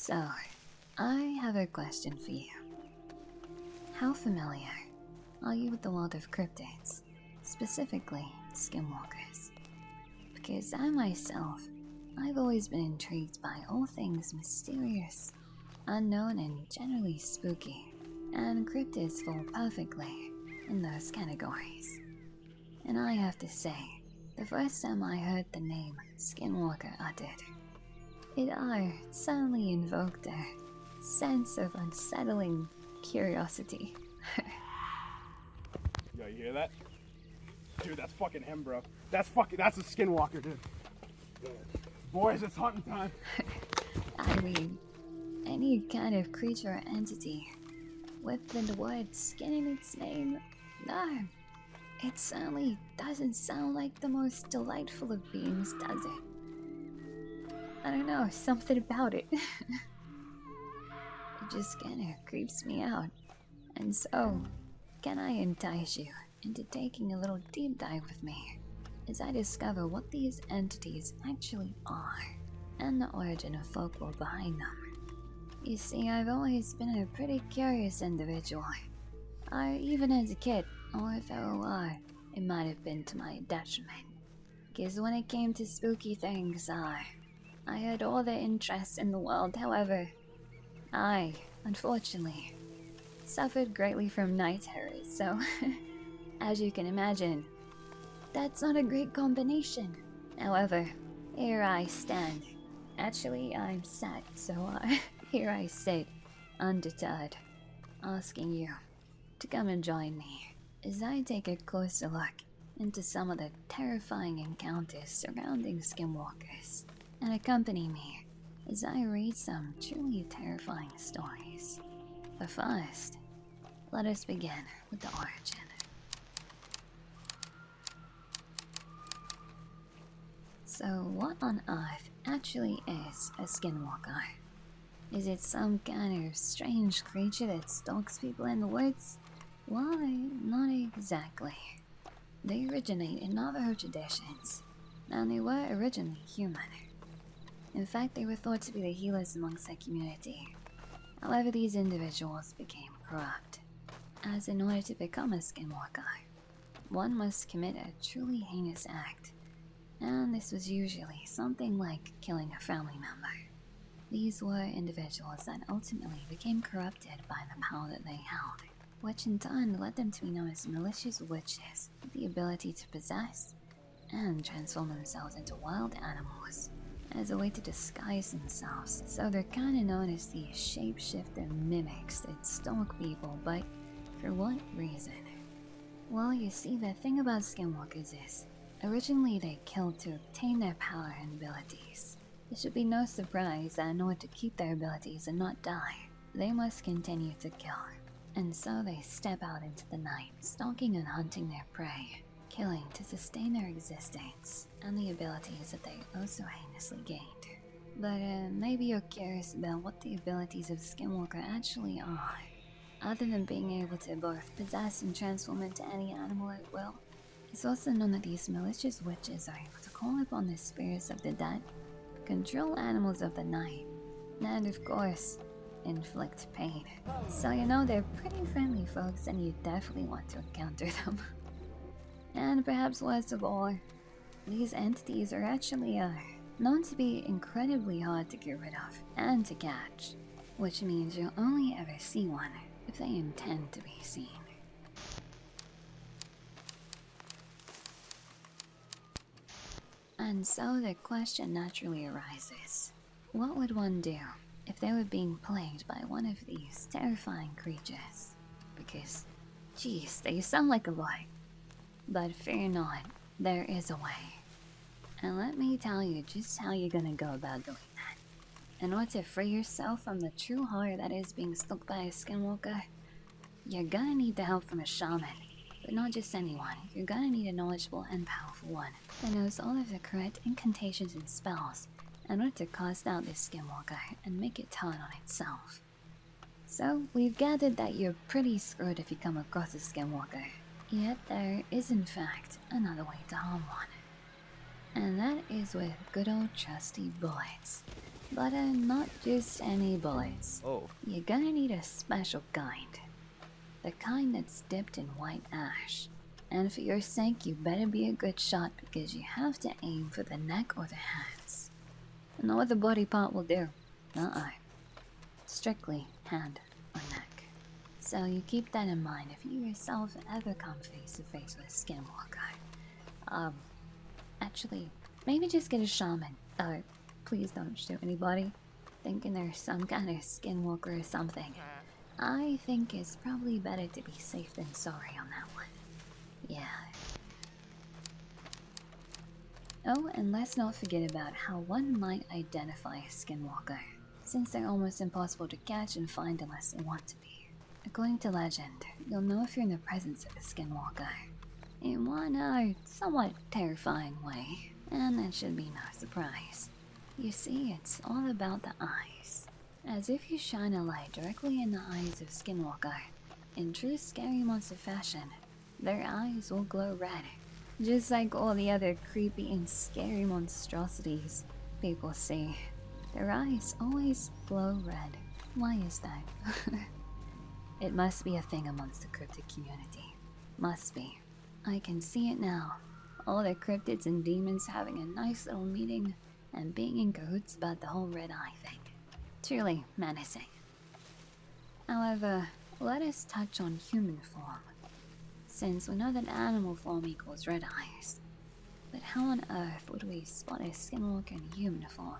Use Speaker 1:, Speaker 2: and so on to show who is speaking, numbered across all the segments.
Speaker 1: So, I have a question for you. How familiar are you with the world of cryptids, specifically Skinwalkers? Because I myself, I've always been intrigued by all things mysterious, unknown, and generally spooky, and cryptids fall perfectly in those categories. And I have to say, the first time I heard the name Skinwalker uttered, it suddenly invoked a sense of unsettling curiosity.
Speaker 2: Yo, you hear that? Dude, that's fucking him, bro. That's a Skinwalker, dude. Boys, it's hunting time.
Speaker 1: I mean, any kind of creature or entity with the word skin in its name, no. It certainly doesn't sound like the most delightful of beings, does it? I don't know, something about it. It just kinda creeps me out. And so, can I entice you into taking a little deep dive with me as I discover what these entities actually are and the origin of folklore behind them? You see, I've always been a pretty curious individual. Even as a kid, although it might have been to my detriment. Because when it came to spooky things, I had all the interest in the world. However, I, unfortunately, suffered greatly from night terrors, so as you can imagine, that's not a great combination. However, here I stand. Actually, I'm sat, so here I sit, undeterred, asking you to come and join me as I take a closer look into some of the terrifying encounters surrounding Skinwalkers, and accompany me as I read some truly terrifying stories. But first, let us begin with the origin. So, what on earth actually is a Skinwalker? Is it some kind of strange creature that stalks people in the woods? Why, not exactly. They originate in Navajo traditions, and they were originally human. In fact, they were thought to be the healers amongst their community. However, these individuals became corrupt, as in order to become a Skinwalker, one must commit a truly heinous act, and this was usually something like killing a family member. These were individuals that ultimately became corrupted by the power that they held, which in turn led them to be known as malicious witches with the ability to possess and transform themselves into wild animals as a way to disguise themselves. So they're kinda known as the shapeshifter mimics that stalk people, but for what reason? Well, you see, the thing about Skinwalkers is, originally they killed to obtain their power and abilities. It should be no surprise that in order to keep their abilities and not die, they must continue to kill. And so they step out into the night, stalking and hunting their prey, killing to sustain their existence and the abilities that they also heinously gained. But maybe you're curious about what the abilities of Skinwalker actually are. Other than being able to both possess and transform into any animal at will, it's also known that these malicious witches are able to call upon the spirits of the dead, control animals of the night, and of course, inflict pain. So you know, they're pretty friendly folks and you definitely want to encounter them. And perhaps worst of all, these entities are actually known to be incredibly hard to get rid of and to catch, which means you'll only ever see one if they intend to be seen. And so the question naturally arises, what would one do if they were being plagued by one of these terrifying creatures? Because, geez, they sound like a lot. But fear not, there is a way. And let me tell you just how you're gonna go about doing that. In order to free yourself from the true horror that is being stalked by a Skinwalker, you're gonna need the help from a shaman. But not just anyone, you're gonna need a knowledgeable and powerful one that knows all of the correct incantations and spells in order to cast out this Skinwalker and make it turn on itself. So, we've gathered that you're pretty screwed if you come across a Skinwalker. Yet there is in fact another way to harm one. And that is with good old trusty bullets. But not just any bullets.
Speaker 3: Oh.
Speaker 1: You're gonna need a special kind. The kind that's dipped in white ash. And for your sake, you better be a good shot because you have to aim for the neck or the hands. No other body part will do. Strictly hand or neck. So you keep that in mind if you yourself ever come face to face with a Skinwalker. Actually, maybe just get a shaman. Please don't shoot anybody. Thinking there's some kind of Skinwalker or something. I think it's probably better to be safe than sorry on that one. Yeah. Oh, and let's not forget about how one might identify a Skinwalker, since they're almost impossible to catch and find unless they want to be. According to legend, you'll know if you're in the presence of a Skinwalker in one somewhat terrifying way, and that should be no surprise. You see, it's all about the eyes. As if you shine a light directly in the eyes of Skinwalker, in true scary monster fashion, their eyes will glow red, just like all the other creepy and scary monstrosities people see. Their eyes always glow red. Why is that? It must be a thing amongst the cryptid community. Must be. I can see it now. All the cryptids and demons having a nice little meeting and being in cahoots about the whole red eye thing. Truly menacing. However, let us touch on human form, since we know that animal form equals red eyes. But how on earth would we spot a Skinwalker in human form?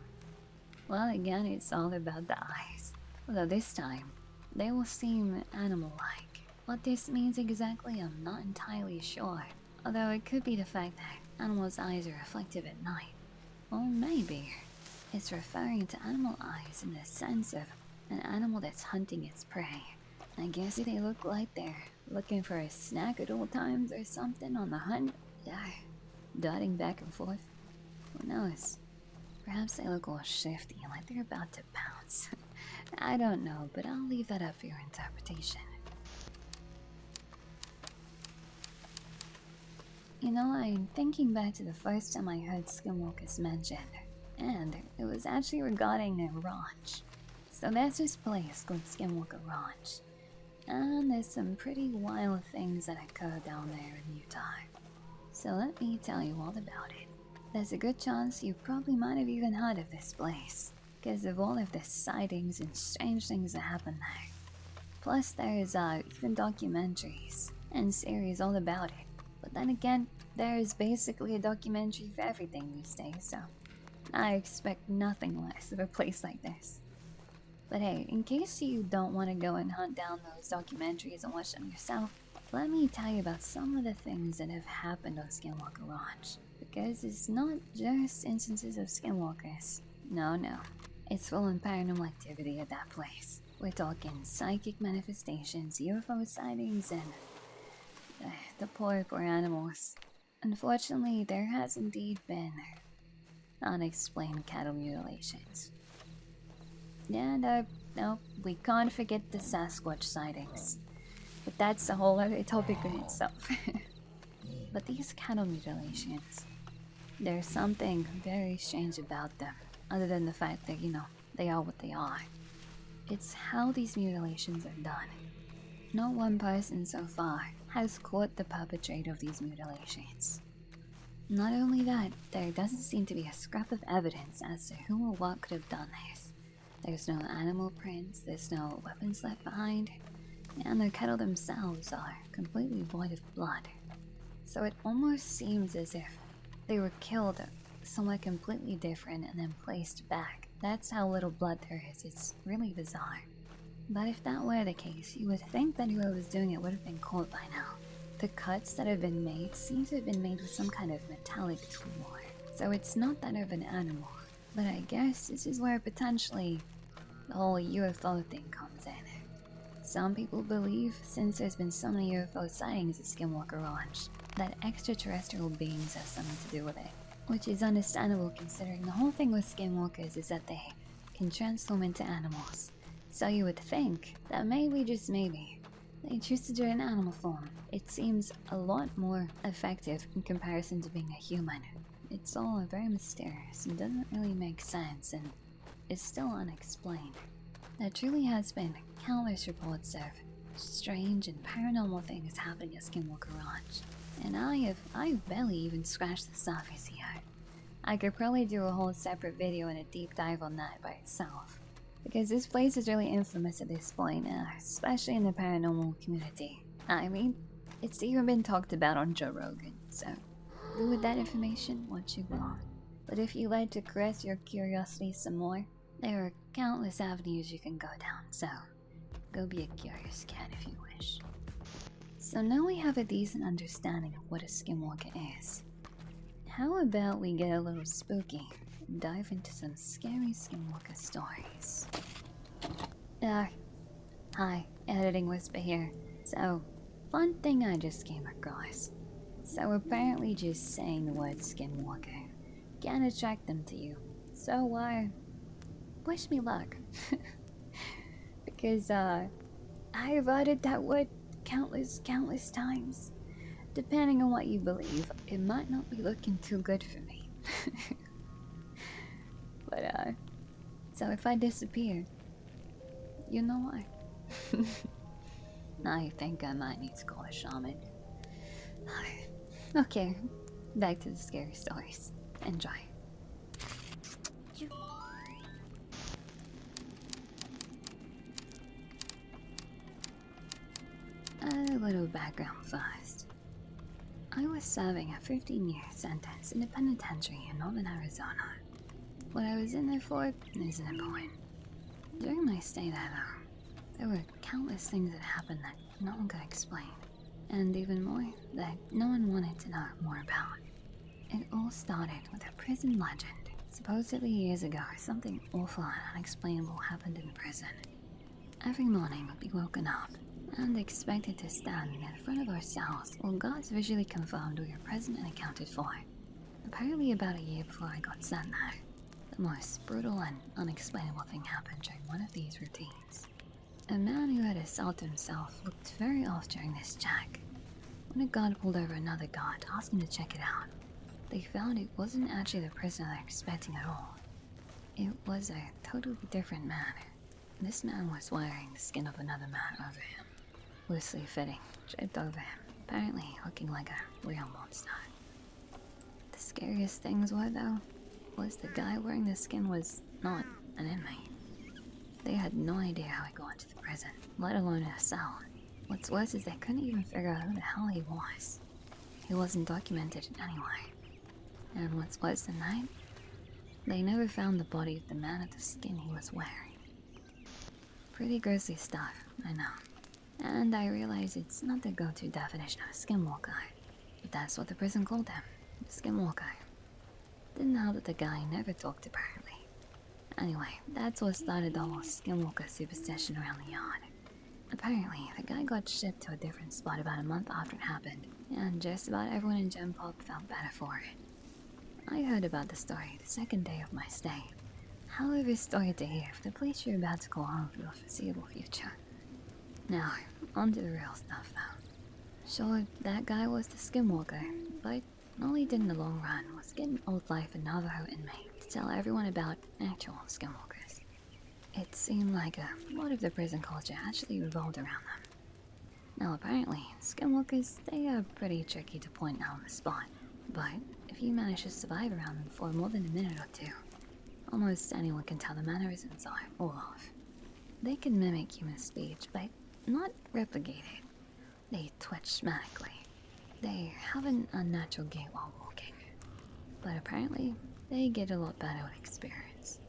Speaker 1: Well, again, it's all about the eyes. Although this time, they will seem animal-like. What this means exactly, I'm not entirely sure. Although it could be the fact that animals' eyes are reflective at night. Or maybe it's referring to animal eyes in the sense of an animal that's hunting its prey. I guess they look like they're looking for a snack at all times or something on the hunt. Yeah, darting back and forth. Who knows? Perhaps they look all shifty, like they're about to pounce. I don't know, but I'll leave that up for your interpretation. You know, I'm thinking back to the first time I heard Skinwalkers mentioned, and it was actually regarding a ranch. So there's this place called Skinwalker Ranch, and there's some pretty wild things that occur down there in Utah. So let me tell you all about it. There's a good chance you probably might have even heard of this place, because of all of the sightings and strange things that happen there. Plus there's even documentaries and series all about it. But then again, there's basically a documentary for everything these days, so I expect nothing less of a place like this. But hey, in case you don't want to go and hunt down those documentaries and watch them yourself, let me tell you about some of the things that have happened on Skinwalker Ranch. Because it's not just instances of Skinwalkers. No. It's full on paranormal activity at that place. We're talking psychic manifestations, UFO sightings, and the poor animals. Unfortunately, there has indeed been unexplained cattle mutilations. And no, we can't forget the Sasquatch sightings. But that's a whole other topic in itself. But these cattle mutilations, there's something very strange about them, other than the fact that, they are what they are. It's how these mutilations are done. No one person so far has caught the perpetrator of these mutilations. Not only that, there doesn't seem to be a scrap of evidence as to who or what could have done this. There's no animal prints, there's no weapons left behind, and the cattle themselves are completely void of blood. So it almost seems as if they were killed somewhere completely different and then placed back. That's how little blood there is. It's really bizarre. But if that were the case, you would think that whoever was doing it would have been caught by now. The cuts that have been made seem to have been made with some kind of metallic tool. So it's not that of an animal. But I guess this is where potentially the whole UFO thing comes in. Some people believe, since there's been so many UFO sightings at Skinwalker Ranch, that extraterrestrial beings have something to do with it. Which is understandable considering the whole thing with Skinwalkers is that they can transform into animals. So you would think that maybe, just maybe, they choose to do it in animal form. It seems a lot more effective in comparison to being a human. It's all very mysterious and doesn't really make sense, and is still unexplained. There truly has been countless reports of strange and paranormal things happening at Skinwalker Ranch, and I've barely even scratched the surface here. I could probably do a whole separate video and a deep dive on that by itself, because this place is really infamous at this point, especially in the paranormal community. I mean, it's even been talked about on Joe Rogan, so do with that information what you want. But if you like to caress your curiosity some more, there are countless avenues you can go down, so go be a curious cat if you wish. So now we have a decent understanding of what a skinwalker is. How about we get a little spooky and dive into some scary skinwalker stories? Hi, Editing Whisper here. So, fun thing I just came across. So apparently just saying the word skinwalker can attract them to you. So wish me luck. Because I've uttered that word countless times. Depending on what you believe, it might not be looking too good for me. But so if I disappear, you know why. I think I might need to call a shaman. Okay, back to the scary stories. Enjoy. A little background first. I was serving a 15-year sentence in a penitentiary in northern Arizona. What I was in there for isn't important. During my stay there, though, there were countless things that happened that no one could explain, and even more that no one wanted to know more about. It all started with a prison legend. Supposedly years ago, something awful and unexplainable happened in the prison. Every morning we'd be woken up and expected to stand in front of our cells while guards visually confirmed we were present and accounted for. Apparently about a year before I got sent there, the most brutal and unexplainable thing happened during one of these routines. A man who had assaulted himself looked very off during this check. When a guard pulled over another guard, asking to check it out, they found it wasn't actually the prisoner they were expecting at all. It was a totally different man. This man was wearing the skin of another man over him, loosely fitting, draped over him, apparently looking like a real monster. The scariest things were, though, was the guy wearing the skin was not an inmate. They had no idea how he got into the prison, let alone in a cell. What's worse is they couldn't even figure out who the hell he was. He wasn't documented in any way. And what's worse than that, they never found the body of the man of the skin he was wearing. Pretty grisly stuff, I know. And I realize it's not the go-to definition of a skinwalker, but that's what the prison called him, the skinwalker. Didn't help that the guy never talked apparently. Anyway, that's what started the whole skinwalker superstition around the yard. Apparently, the guy got shipped to a different spot about a month after it happened, and just about everyone in Gem Pop felt better for it. I heard about the story the second day of my stay. However, sorry to hear for the place you're about to call home for the foreseeable future. Now, on to the real stuff though. Sure, that guy was the skinwalker, but all he did in the long run was get an old life and Navajo inmate to tell everyone about actual skinwalkers. It seemed like a lot of the prison culture actually revolved around them. Now apparently, skinwalkers, they are pretty tricky to point out on the spot, but if you manage to survive around them for more than a minute or two, almost anyone can tell the mannerisms are all off. They can mimic human speech, but not replicate it. They twitch schematically. They have an unnatural gait while walking. But apparently, they get a lot better with experience.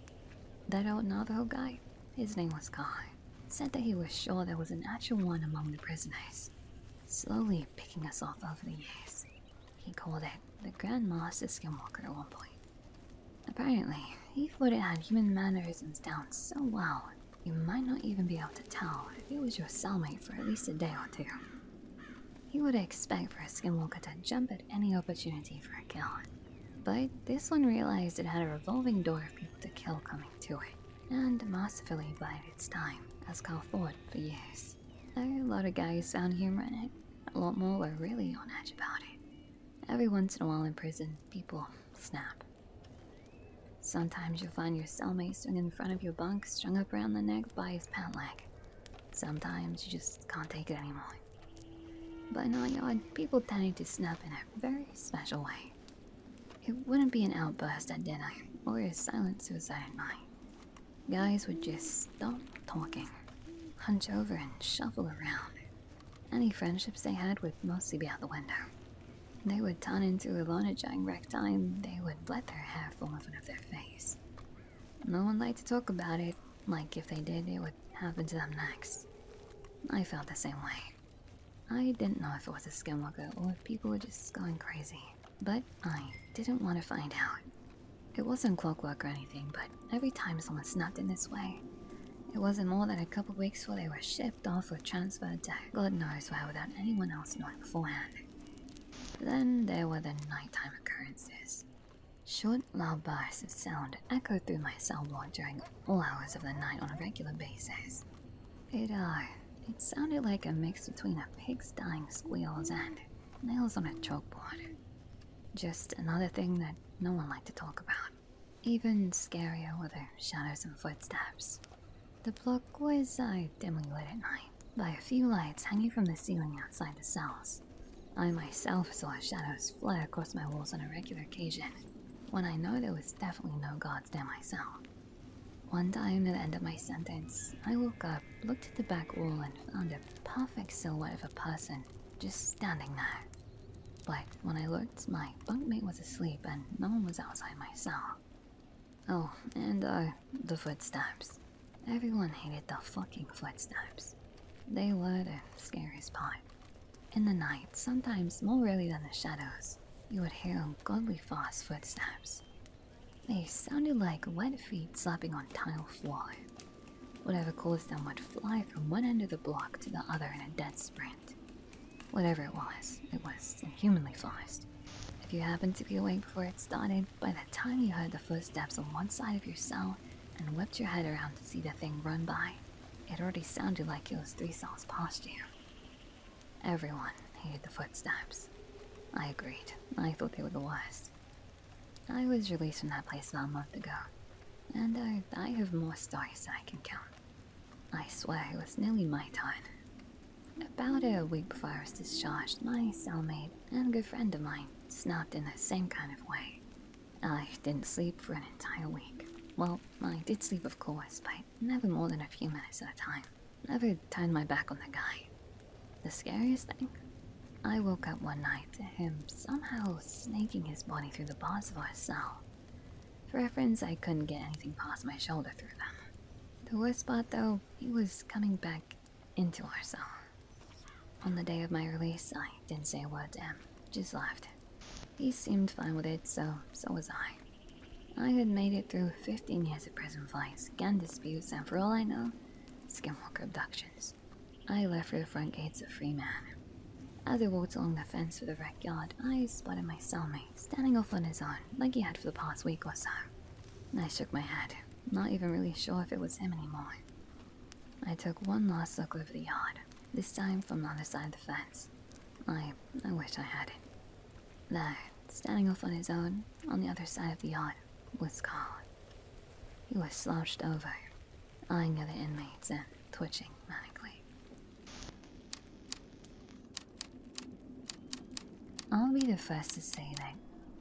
Speaker 1: That old Navajo guy, his name was Kai, said that he was sure there was an actual one among the prisoners, slowly picking us off over the years. He called it the Grand Master Skinwalker at one point. Apparently, he thought it had human mannerisms down so well, you might not even be able to tell if he was your cellmate for at least a day or two. He would expect for a skinwalker to jump at any opportunity for a kill. But this one realized it had a revolving door of people to kill coming to it, and masterfully bided its time, as Carl thought for years. A lot of guys found humor in it, a lot more were really on edge about it. Every once in a while in prison, people snap. Sometimes you'll find your cellmate swinging in front of your bunk, strung up around the neck by his pant leg. Sometimes you just can't take it anymore. By 9 people tended to snap in a very special way. It wouldn't be an outburst at dinner or a silent suicide at night. Guys would just stop talking, hunch over and shuffle around. Any friendships they had would mostly be out the window. They would turn into a loner during rec time. They would let their hair fall in front of their face. No one liked to talk about it, like if they did, it would happen to them next. I felt the same way. I didn't know if it was a skinwalker or if people were just going crazy, but I didn't want to find out. It wasn't clockwork or anything, but every time someone snapped in this way, it wasn't more than a couple weeks before they were shipped off or transferred to God knows where without anyone else knowing beforehand. Then there were the nighttime occurrences. Short, loud bursts of sound echoed through my cell block during all hours of the night on a regular basis. It sounded like a mix between a pig's dying squeals and nails on a chalkboard. Just another thing that no one liked to talk about. Even scarier were the shadows and footsteps. The block was dimly lit at night by a few lights hanging from the ceiling outside the cells. I myself saw shadows flare across my walls on a regular occasion, when I know there was definitely no guards near my cell. One time at the end of my sentence, I woke up, looked at the back wall and found a perfect silhouette of a person just standing there. But when I looked, my bunkmate was asleep and no one was outside my cell. Oh, and the footsteps. Everyone hated the fucking footsteps. They were the scariest part. In the night, sometimes more rarely than the shadows, you would hear ungodly fast footsteps. They sounded like wet feet slapping on tile floor. Whatever caused them would fly from one end of the block to the other in a dead sprint. Whatever it was inhumanly fast. If you happened to be awake before it started, by the time you heard the footsteps on one side of your cell and whipped your head around to see the thing run by, it already sounded like it was 3 cells past you. Everyone hated the footsteps. I agreed. I thought they were the worst. I was released from that place about a month ago, and I have more stories than I can count. I swear it was nearly my turn. About a week before I was discharged, my cellmate and good friend of mine snapped in the same kind of way. I didn't sleep for an entire week. Well, I did sleep of course, but never more than a few minutes at a time. Never turned my back on the guy. The scariest thing? I woke up one night to him somehow snaking his body through the bars of our cell. For reference, I couldn't get anything past my shoulder through them. The worst part though, he was coming back into our cell. On the day of my release, I didn't say a word to him, just left. He seemed fine with it, so was I. I had made it through 15 years of prison fights, gang disputes, and for all I know, skinwalker abductions. I left through the front gates a free man. As I walked along the fence for the rec yard, I spotted my cellmate standing off on his own, like he had for the past week or so. I shook my head, not even really sure if it was him anymore. I took one last look over the yard, this time from the other side of the fence. I wish I had it. There, standing off on his own, on the other side of the yard, was Carl. He was slouched over, eyeing other inmates and twitching manically. I'll be the first to say that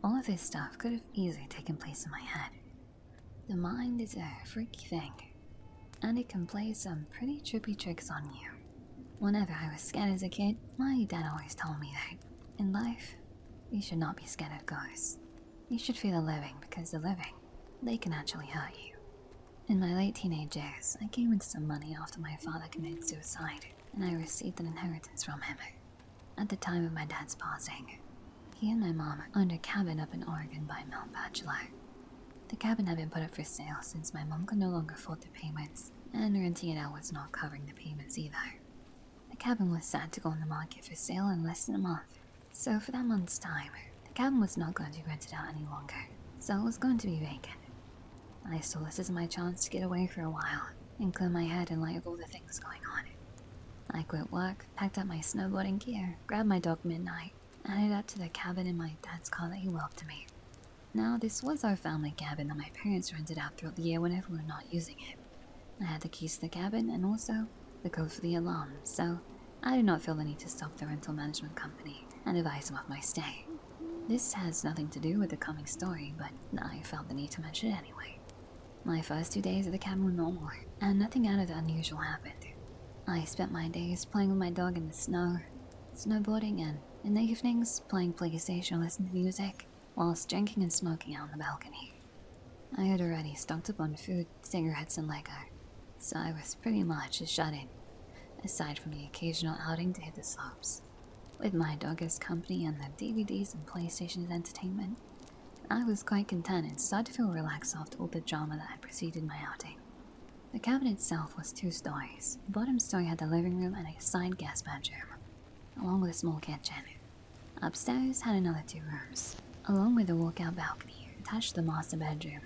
Speaker 1: all of this stuff could have easily taken place in my head. The mind is a freaky thing, and it can play some pretty trippy tricks on you. Whenever I was scared as a kid, my dad always told me that in life, you should not be scared of ghosts. You should fear the living, because the living, they can actually hurt you. In my late teenage years, I came into some money after my father committed suicide, and I received an inheritance from him. At the time of my dad's passing, he and my mom owned a cabin up in Oregon by Mount Bachelor. The cabin had been put up for sale since my mom could no longer afford the payments, and renting it out was not covering the payments either. The cabin was set to go on the market for sale in less than a month, so for that month's time, the cabin was not going to be rented out any longer, so it was going to be vacant. I saw this as my chance to get away for a while and clear my head in light of all the things going on. I quit work, packed up my snowboarding gear, grabbed my dog Midnight, and headed up to the cabin in my dad's car that he willed to me. Now, this was our family cabin that my parents rented out throughout the year whenever we were not using it. I had the keys to the cabin and also the code for the alarm, so I did not feel the need to stop the rental management company and advise them of my stay. This has nothing to do with the coming story, but I felt the need to mention it anyway. My first 2 days at the cabin were normal, and nothing out of the unusual happened. I spent my days playing with my dog in the snow, snowboarding, and in the evenings playing PlayStation or listening to music, whilst drinking and smoking out on the balcony. I had already stocked up on food, cigarettes, and Lego, so I was pretty much a shut-in, aside from the occasional outing to hit the slopes. With my dog as company and the DVDs and PlayStation as entertainment, I was quite content and started to feel relaxed after all the drama that had preceded my outing. The cabin itself was 2 stories. The bottom story had the living room and a side guest bedroom, along with a small kitchen. Upstairs had another 2 rooms, along with a walkout balcony attached to the master bedroom.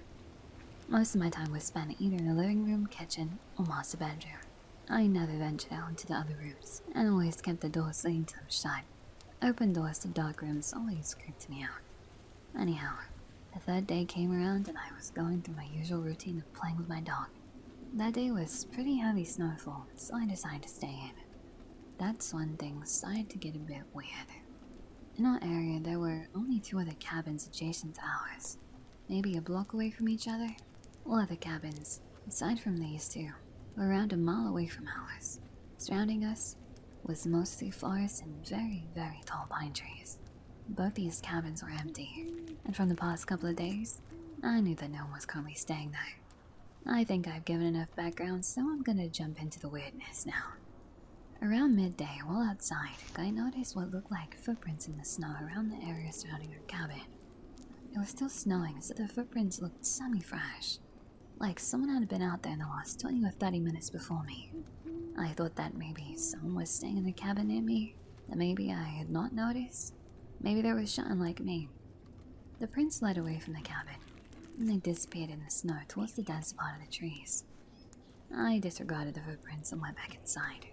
Speaker 1: Most of my time was spent either in the living room, kitchen, or master bedroom. I never ventured out into the other rooms, and always kept the doors leading to them shut. Open doors to dark rooms always creeped me out. Anyhow, the 3rd day came around and I was going through my usual routine of playing with my dog. That day was pretty heavy snowfall, so I decided to stay in. That's when things started to get a bit weird. In our area, there were only 2 other cabins adjacent to ours, maybe a block away from each other. All other cabins, aside from these 2, were around a mile away from ours. Surrounding us was mostly forest and very, very tall pine trees. Both these cabins were empty, and from the past couple of days, I knew that no one was currently staying there. I think I've given enough background, so I'm gonna jump into the weirdness now. Around midday, while outside, I noticed what looked like footprints in the snow around the area surrounding our cabin. It was still snowing, so the footprints looked semi-fresh, like someone had been out there in the last 20 or 30 minutes before me. I thought that maybe someone was staying in the cabin near me, that maybe I had not noticed. Maybe they were shut-in like me. The prints led away from the cabin, and they disappeared in the snow towards the dense part of the trees. I disregarded the footprints and went back inside.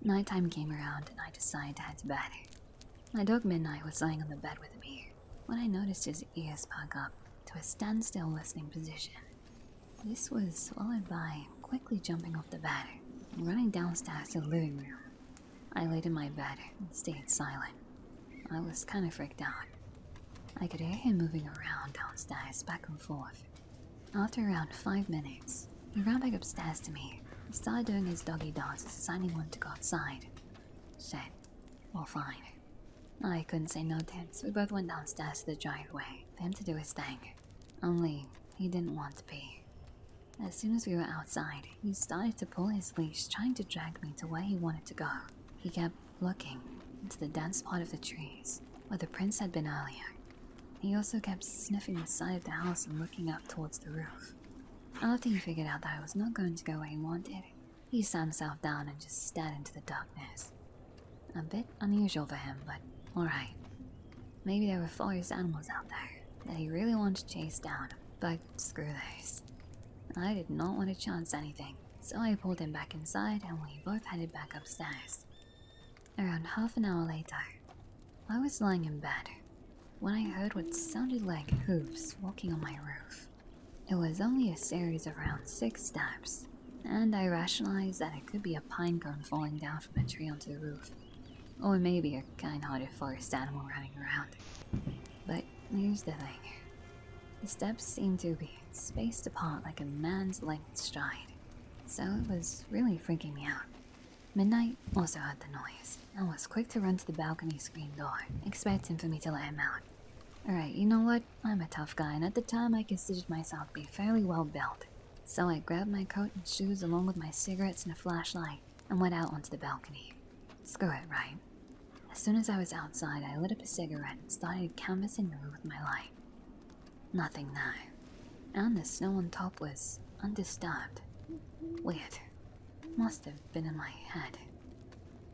Speaker 1: Nighttime came around and I decided to head to bed. My dog Midnight was lying on the bed with me when I noticed his ears perk up to a standstill listening position. This was followed by quickly jumping off the bed and running downstairs to the living room. I laid in my bed and stayed silent. I was kind of freaked out. I could hear him moving around downstairs back and forth. After around 5 minutes, he ran back upstairs to me and started doing his doggy dances as I wanted to go outside. Shit. Well, fine. I couldn't say no to him, so we both went downstairs to the driveway for him to do his thing. Only, he didn't want to pee. As soon as we were outside, he started to pull his leash, trying to drag me to where he wanted to go. He kept looking into the dense part of the trees, where the prints had been earlier. He also kept sniffing the side of the house and looking up towards the roof. After he figured out that I was not going to go where he wanted, he sat himself down and just stared into the darkness. A bit unusual for him, but alright. Maybe there were forest animals out there that he really wanted to chase down, but screw those. I did not want to chance anything, so I pulled him back inside and we both headed back upstairs. Around half an hour later, I was lying in bed when I heard what sounded like hooves walking on my roof. It was only a series of around 6 steps, and I rationalized that it could be a pine cone falling down from a tree onto the roof, or maybe a kind-hearted forest animal running around. But here's the thing. The steps seemed to be spaced apart like a man's length stride, so it was really freaking me out. Midnight also heard the noise, and was quick to run to the balcony screen door, expecting for me to let him out. Alright, you know what? I'm a tough guy, and at the time I considered myself to be fairly well built. So I grabbed my coat and shoes along with my cigarettes and a flashlight, and went out onto the balcony. Screw it, right? As soon as I was outside, I lit up a cigarette and started canvassing the room with my light. Nothing there, and the snow on top was undisturbed. Weird. Must have been in my head.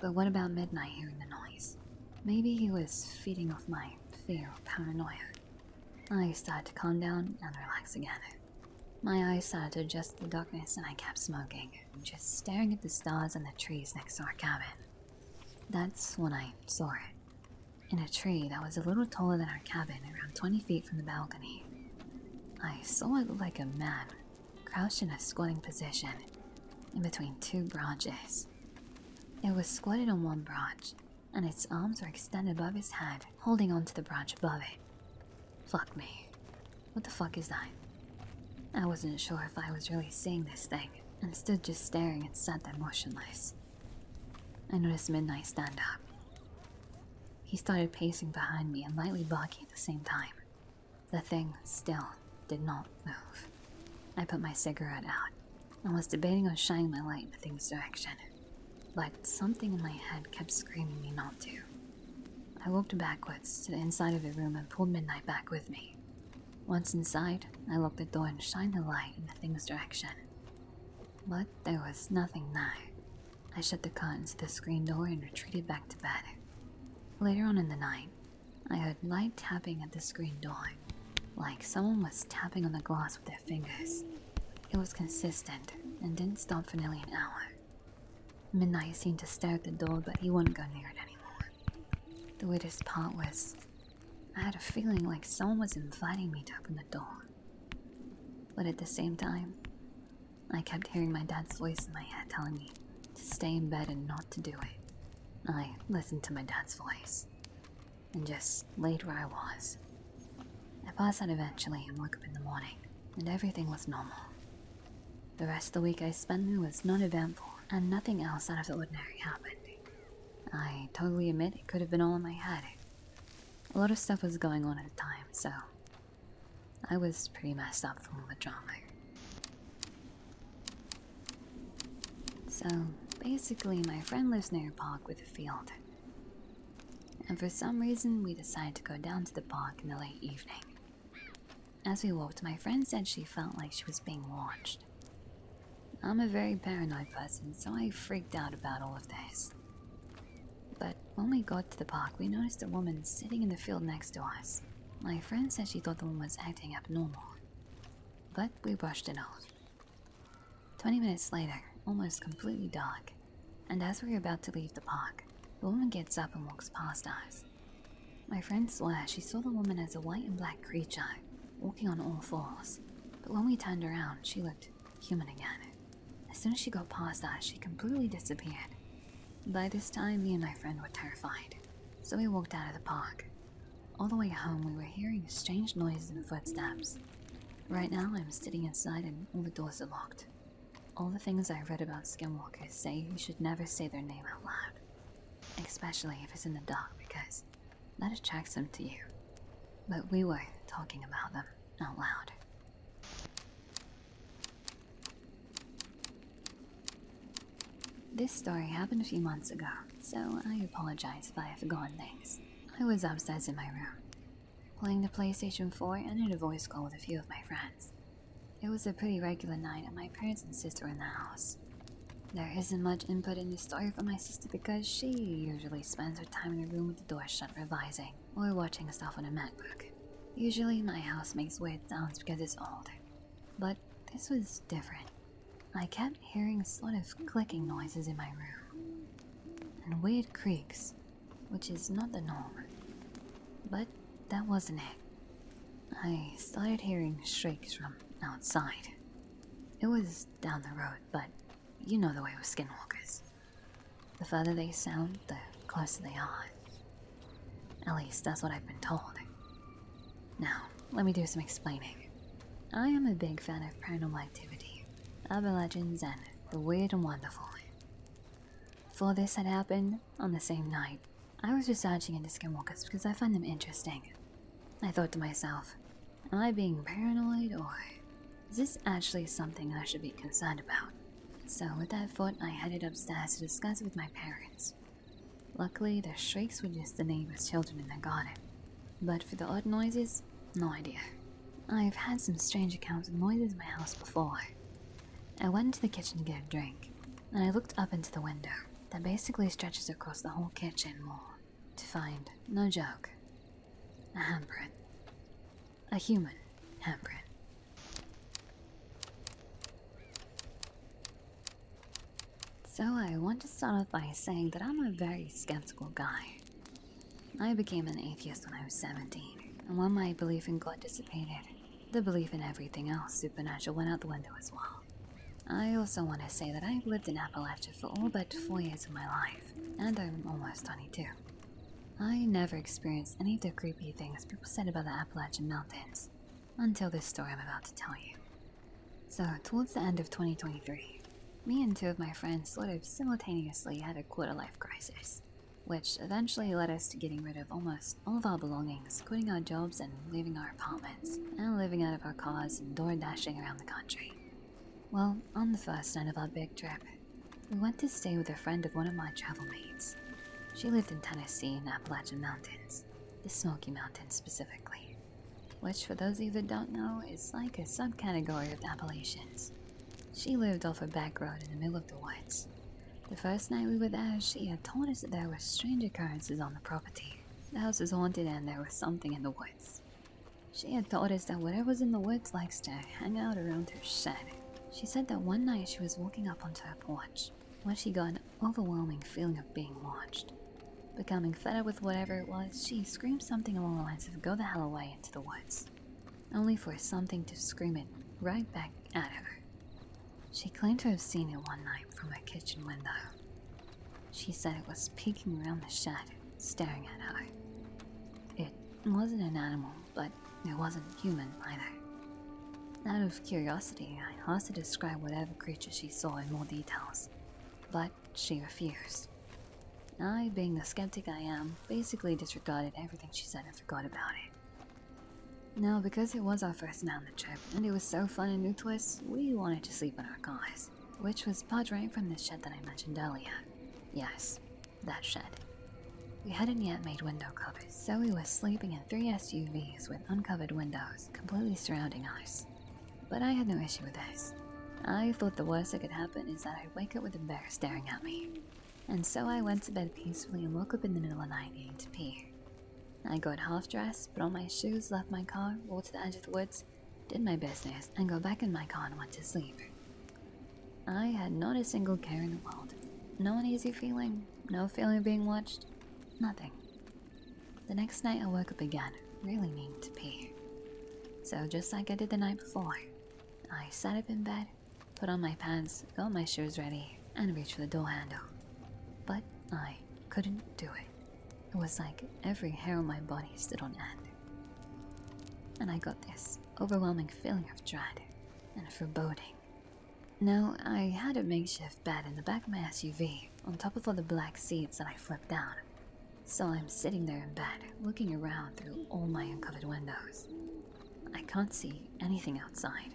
Speaker 1: But what about Midnight hearing the noise? Maybe he was feeding off my fear or paranoia. I started to calm down and relax again. My eyes started to adjust to the darkness and I kept smoking, just staring at the stars and the trees next to our cabin. That's when I saw it. In a tree that was a little taller than our cabin, around 20 feet from the balcony, I saw it look like a man, crouched in a squatting position, in between two branches. It was squatted on one branch, and its arms were extended above his head, holding onto the branch above it. Fuck me. What the fuck is that? I wasn't sure if I was really seeing this thing, and stood just staring and sat there motionless. I noticed Midnight stand up. He started pacing behind me and lightly barking at the same time. The thing still did not move. I put my cigarette out and was debating on shining my light in the thing's direction, but something in my head kept screaming me not to. I walked backwards to the inside of the room and pulled Midnight back with me. Once inside, I locked the door and shined the light in the thing's direction. But there was nothing there. I shut the curtains to the screen door and retreated back to bed. Later on in the night, I heard light tapping at the screen door, like someone was tapping on the glass with their fingers. It was consistent and didn't stop for nearly an hour. Midnight seemed to stare at the door, but he wouldn't go near it anymore. The weirdest part was, I had a feeling like someone was inviting me to open the door. But at the same time, I kept hearing my dad's voice in my head telling me to stay in bed and not to do it. I listened to my dad's voice, and just laid where I was. I passed out eventually and woke up in the morning, and everything was normal. The rest of the week I spent there was non-eventful, and nothing else out of the ordinary happened. I totally admit it could have been all in my head. A lot of stuff was going on at the time, so I was pretty messed up from all the drama. So, basically, my friend lives near a park with a field. And for some reason, we decided to go down to the park in the late evening. As we walked, my friend said she felt like she was being watched. I'm a very paranoid person, so I freaked out about all of this. But when we got to the park, we noticed a woman sitting in the field next to us. My friend said she thought the woman was acting abnormal, but we brushed it off. 20 minutes later, almost completely dark, and as we were about to leave the park, the woman gets up and walks past us. My friend swears she saw the woman as a white and black creature, walking on all fours, but when we turned around, she looked human again. As soon as she got past us, she completely disappeared. By this time, me and my friend were terrified, so we walked out of the park. All the way home, we were hearing strange noises and footsteps. Right now, I'm sitting inside and all the doors are locked. All the things I read about Skinwalkers say you should never say their name out loud, especially if it's in the dark, because that attracts them to you. But we were talking about them out loud. This story happened a few months ago, so I apologize if I have forgotten things. I was upstairs in my room, playing the PlayStation 4 and had a voice call with a few of my friends. It was a pretty regular night and my parents and sister were in the house. There isn't much input in this story from my sister because she usually spends her time in the room with the door shut revising or watching stuff on a MacBook. Usually my house makes weird sounds because it's old, but this was different. I kept hearing sort of clicking noises in my room, and weird creaks, which is not the norm. But that wasn't it. I started hearing shrieks from outside. It was down the road, but you know the way with Skinwalkers. The further they sound, the closer they are. At least that's what I've been told. Now, let me do some explaining. I am a big fan of paranormal activity, urban legends, and the weird and wonderful. Before this had happened, on the same night, I was researching into Skinwalkers because I find them interesting. I thought to myself, am I being paranoid, or is this actually something I should be concerned about? So with that thought, I headed upstairs to discuss it with my parents. Luckily, the shrieks were just the neighbor's children in the garden. But for the odd noises, no idea. I've had some strange accounts of noises in my house before. I went into the kitchen to get a drink, and I looked up into the window that basically stretches across the whole kitchen wall to find, no joke, a handprint. A human handprint. So I want to start off by saying that I'm a very skeptical guy. I became an atheist when I was 17, and when my belief in God dissipated, the belief in everything else supernatural went out the window as well. I also want to say that I've lived in Appalachia for all but 4 years of my life, and I'm almost 22. I never experienced any of the creepy things people said about the Appalachian Mountains, until this story I'm about to tell you. So, towards the end of 2023, me and 2 of my friends sort of simultaneously had a quarter-life crisis, which eventually led us to getting rid of almost all of our belongings, quitting our jobs and leaving our apartments, and living out of our cars and door-dashing around the country. Well, on the first night of our big trip, we went to stay with a friend of one of my travel mates. She lived in Tennessee in the Appalachian Mountains, the Smoky Mountains specifically, which for those of you that don't know is like a subcategory of the Appalachians. She lived off a back road in the middle of the woods. The first night we were there, she had told us that there were strange occurrences on the property. The house was haunted and there was something in the woods. She had told us that whatever was in the woods likes to hang out around her shed. She said that one night she was walking up onto her porch when she got an overwhelming feeling of being watched. Becoming fed up with whatever it was, she screamed something along the lines of "go the hell away" into the woods, only for something to scream it right back at her. She claimed to have seen it one night from her kitchen window. She said it was peeking around the shed, staring at her. It wasn't an animal, but it wasn't human either. Out of curiosity, I asked her to describe whatever creature she saw in more details, but she refused. I, being the skeptic I am, basically disregarded everything she said and forgot about it. Now, because it was our first night on the trip, and it was so fun and new to us, we wanted to sleep in our cars, which was parked right from the shed that I mentioned earlier. Yes, that shed. We hadn't yet made window covers, so we were sleeping in 3 SUVs with uncovered windows completely surrounding us. But I had no issue with this. I thought the worst that could happen is that I'd wake up with a bear staring at me. And so I went to bed peacefully and woke up in the middle of the night needing to pee. I got half dressed, put on my shoes, left my car, walked to the edge of the woods, did my business, and got back in my car and went to sleep. I had not a single care in the world. No uneasy feeling, no feeling of being watched, nothing. The next night I woke up again, really needing to pee. So just like I did the night before, I sat up in bed, put on my pants, got my shoes ready, and reached for the door handle. But I couldn't do it. It was like every hair on my body stood on end. And I got this overwhelming feeling of dread and foreboding. Now, I had a makeshift bed in the back of my SUV, on top of all the black seats that I flipped down. So I'm sitting there in bed, looking around through all my uncovered windows. I can't see anything outside,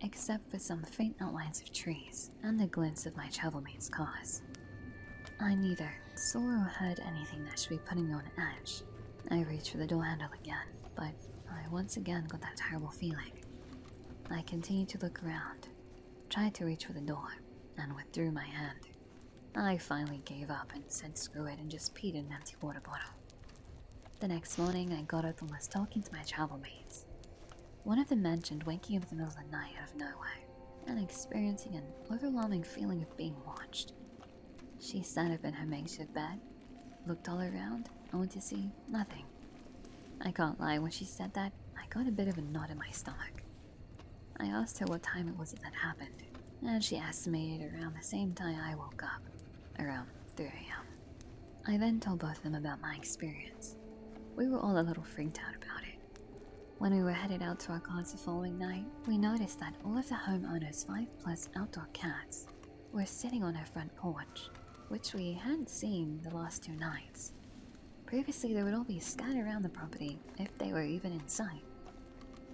Speaker 1: except for some faint outlines of trees and the glints of my travel mates' cars. I neither saw or heard anything that should be putting me on edge. I reached for the door handle again, but I once again got that terrible feeling. I continued to look around, tried to reach for the door, and withdrew my hand. I finally gave up and said screw it and just peed in an empty water bottle. The next morning I got up and was talking to my travel mates. One of them mentioned waking up in the middle of the night out of nowhere and experiencing an overwhelming feeling of being watched. She sat up in her makeshift bed, looked all around, only to see nothing. I can't lie, when she said that, I got a bit of a knot in my stomach. I asked her what time it was that happened, and she estimated around the same time I woke up, around 3 a.m. I then told both of them about my experience. We were all a little freaked out about it. When we were headed out to our cars the following night, we noticed that all of the homeowners' 5+ outdoor cats were sitting on her front porch, which we hadn't seen the last 2 nights. Previously, they would all be scattered around the property, if they were even in sight.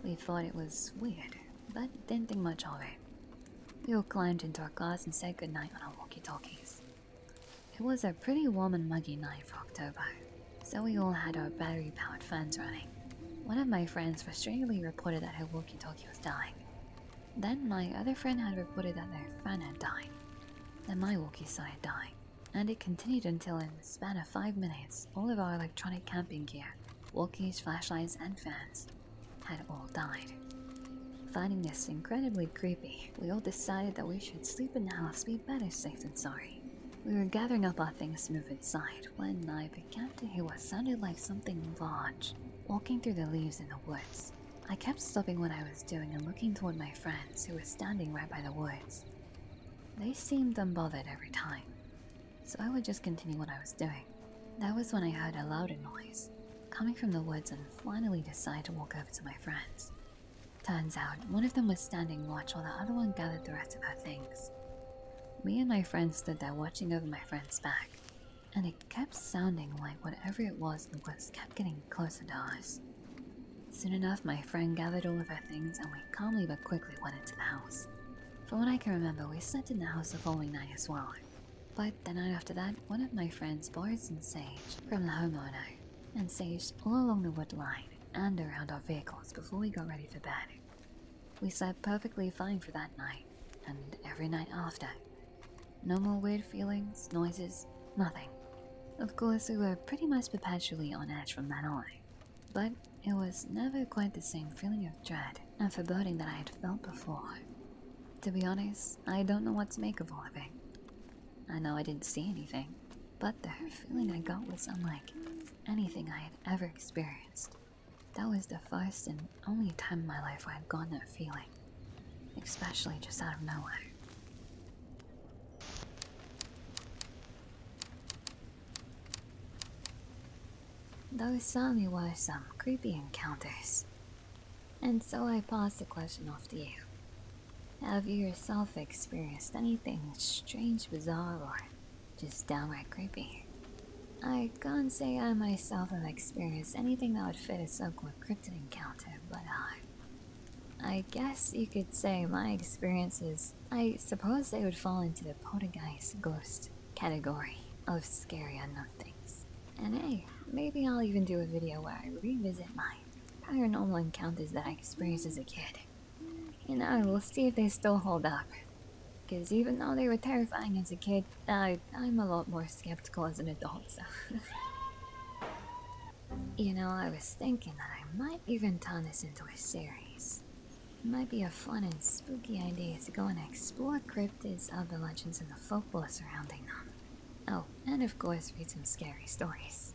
Speaker 1: We thought it was weird, but didn't think much of it. We all climbed into our cars and said goodnight on our walkie-talkies. It was a pretty warm and muggy night for October, so we all had our battery-powered fans running. One of my friends frustratingly reported that her walkie-talkie was dying. Then my other friend had reported that their fan had died. Then my walkie started dying, and it continued until in the span of 5 minutes, all of our electronic camping gear, walkies, flashlights, and fans had all died. Finding this incredibly creepy, we all decided that we should sleep in the house to be better safe than sorry. We were gathering up our things to move inside when I began to hear what sounded like something large walking through the leaves in the woods. I kept stopping what I was doing and looking toward my friends who were standing right by the woods. They seemed unbothered every time, so I would just continue what I was doing. That was when I heard a louder noise, coming from the woods, and finally decided to walk over to my friends. Turns out, one of them was standing watch while the other one gathered the rest of her things. Me and my friend stood there watching over my friend's back, and it kept sounding like whatever it was in the woods kept getting closer to us. Soon enough, my friend gathered all of her things and we calmly but quickly went into the house. From what I can remember, we slept in the house the following night as well. But the night after that, one of my friends borrowed some sage from the homeowner and saged all along the wood line and around our vehicles before we got ready for bed. We slept perfectly fine for that night, and every night after. No more weird feelings, noises, nothing. Of course, we were pretty much perpetually on edge from then on, but it was never quite the same feeling of dread and foreboding that I had felt before. To be honest, I don't know what to make of all of it. I know I didn't see anything, but the feeling I got was unlike anything I had ever experienced. That was the first and only time in my life where I had gotten that feeling, especially just out of nowhere. Those certainly were some creepy encounters. And so I pass the question off to you. Have you yourself experienced anything strange, bizarre, or just downright creepy? I can't say I myself have experienced anything that would fit a so-called cryptid encounter, but I guess you could say my experiences, I suppose they would fall into the poltergeist ghost category of scary unknown things. And hey, maybe I'll even do a video where I revisit my paranormal encounters that I experienced as a kid. You know, we'll see if they still hold up. Because even though they were terrifying as a kid, I'm a lot more skeptical as an adult, so... You know, I was thinking that I might even turn this into a series. It might be a fun and spooky idea to go and explore cryptids, urban legends, and the folklore surrounding them. Oh, and of course read some scary stories.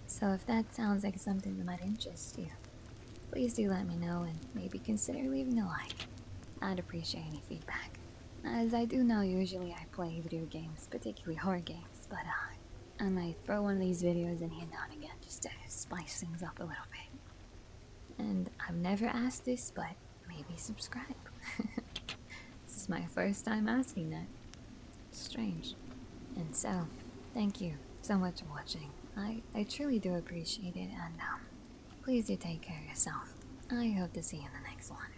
Speaker 1: So if that sounds like something that might interest you, please do let me know and maybe consider leaving a like. I'd appreciate any feedback. As I do know, usually I play video games, particularly horror games, but I might throw one of these videos in here now and again just to spice things up a little bit. And I've never asked this, but maybe subscribe. This is my first time asking that. Strange. And so, thank you so much for watching. I truly do appreciate it, and please do take care of yourself. I hope to see you in the next one.